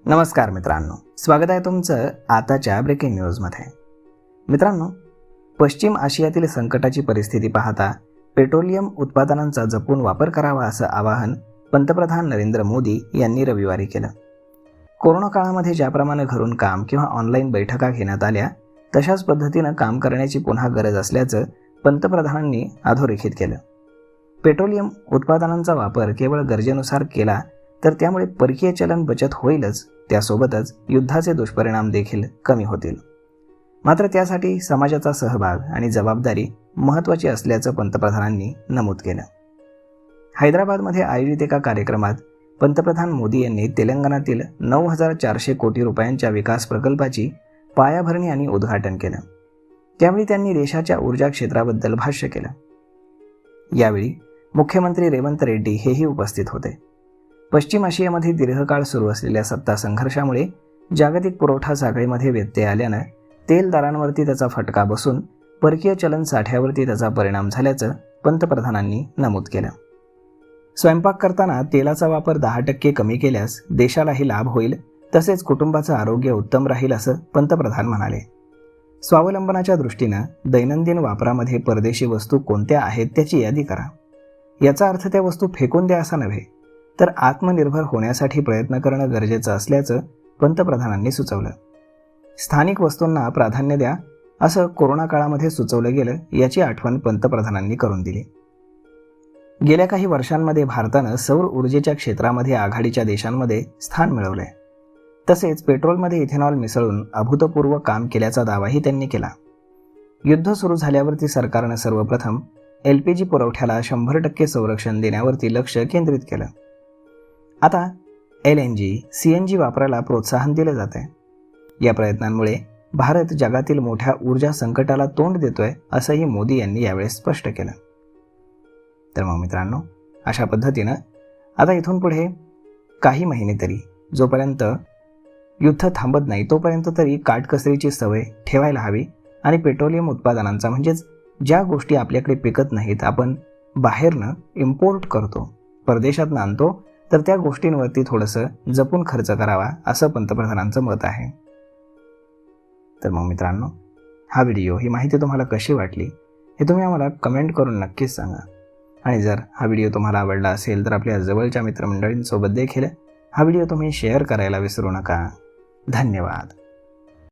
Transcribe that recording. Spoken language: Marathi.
नमस्कार मित्रांनो, स्वागत आहे तुमचं आताच्या ब्रेकिंग न्यूजमध्ये. मित्रांनो, पश्चिम आशियातील संकटाची परिस्थिती पाहता पेट्रोलियम उत्पादनांचा जपून वापर करावा असं आवाहन पंतप्रधान नरेंद्र मोदी यांनी रविवारी केलं. कोरोना काळामध्ये ज्याप्रमाणे घरून काम किंवा ऑनलाईन बैठका घेण्यात आल्या तशाच पद्धतीनं काम करण्याची पुन्हा गरज असल्याचं पंतप्रधानांनी अधोरेखित केलं. पेट्रोलियम उत्पादनांचा वापर केवळ गरजेनुसार केला तर त्यामुळे परकीय चलन बचत होईलच, त्यासोबतच युद्धाचे दुष्परिणाम देखील कमी होतील. मात्र त्यासाठी समाजाचा सहभाग आणि जबाबदारी महत्त्वाची असल्याचं पंतप्रधानांनी नमूद केलं. हैदराबादमध्ये आयोजित एका कार्यक्रमात पंतप्रधान मोदी यांनी तेलंगणातील 9,400 कोटी रुपयांच्या विकास प्रकल्पाची पायाभरणी आणि उद्घाटन केलं. त्यावेळी त्यांनी देशाच्या ऊर्जा क्षेत्राबद्दल भाष्य केलं. यावेळी मुख्यमंत्री रेवंत रेड्डी हेही उपस्थित होते. पश्चिम आशियामध्ये दीर्घकाळ सुरू असलेल्या सत्ता संघर्षामुळे जागतिक पुरवठा साखळीमध्ये व्यत्यय आल्यानं तेल दरांवरती त्याचा फटका बसून परकीय चलन साठ्यावरती त्याचा परिणाम झाल्याचं पंतप्रधानांनी नमूद केलं. स्वयंपाक करताना तेलाचा वापर 10% कमी केल्यास देशालाही लाभ होईल, तसेच कुटुंबाचं आरोग्य उत्तम राहील असं पंतप्रधान म्हणाले. स्वावलंबनाच्या दृष्टीनं दैनंदिन वापरामध्ये परदेशी वस्तू कोणत्या आहेत त्याची यादी करा. याचा अर्थ त्या वस्तू फेकून द्या असा नव्हे, तर आत्मनिर्भर होण्यासाठी प्रयत्न करणं गरजेचं असल्याचं पंतप्रधानांनी सुचवलं. स्थानिक वस्तूंना प्राधान्य द्या असं कोरोना काळामध्ये सुचवलं गेलं, याची आठवण पंतप्रधानांनी करून दिली. गेल्या काही वर्षांमध्ये भारतानं सौर ऊर्जेच्या क्षेत्रामध्ये आघाडीच्या देशांमध्ये स्थान मिळवलंय. तसेच पेट्रोलमध्ये इथेनॉल मिसळून अभूतपूर्व काम केल्याचा दावाही त्यांनी केला. युद्ध सुरू झाल्यावरती सरकारनं सर्वप्रथम LPG पुरवठ्याला 100% संरक्षण देण्यावरती लक्ष केंद्रित केलं. आता LNG, CNG वापराला प्रोत्साहन दिलं जात आहे. या प्रयत्नांमुळे भारत जगातील मोठ्या ऊर्जा संकटाला तोंड देतोय असंही मोदी यांनी यावेळेस स्पष्ट केलं. तर मग मित्रांनो, अशा पद्धतीनं आता इथून पुढे काही महिने तरी, जोपर्यंत युद्ध थांबत नाही तोपर्यंत तरी काटकसरीची सवय ठेवायला हवी आणि पेट्रोलियम उत्पादनांचा म्हणजेच ज्या गोष्टी आपल्याकडे पिकत नाहीत, आपण बाहेरनं इम्पोर्ट करतो, परदेशातनं आणतो, तर त्या गोष्टींवरती थोडंसं जपून खर्च करावा असं पंतप्रधानांचं मत आहे. तर मग मित्रांनो, हा व्हिडिओ, ही माहिती तुम्हाला कशी वाटली हे तुम्ही आम्हाला कमेंट करून नक्कीच सांगा. आणि जर हा व्हिडिओ तुम्हाला आवडला असेल तर आपल्या जवळच्या मित्रमंडळींसोबत देखील हा व्हिडिओ तुम्ही शेअर करायला विसरू नका. धन्यवाद.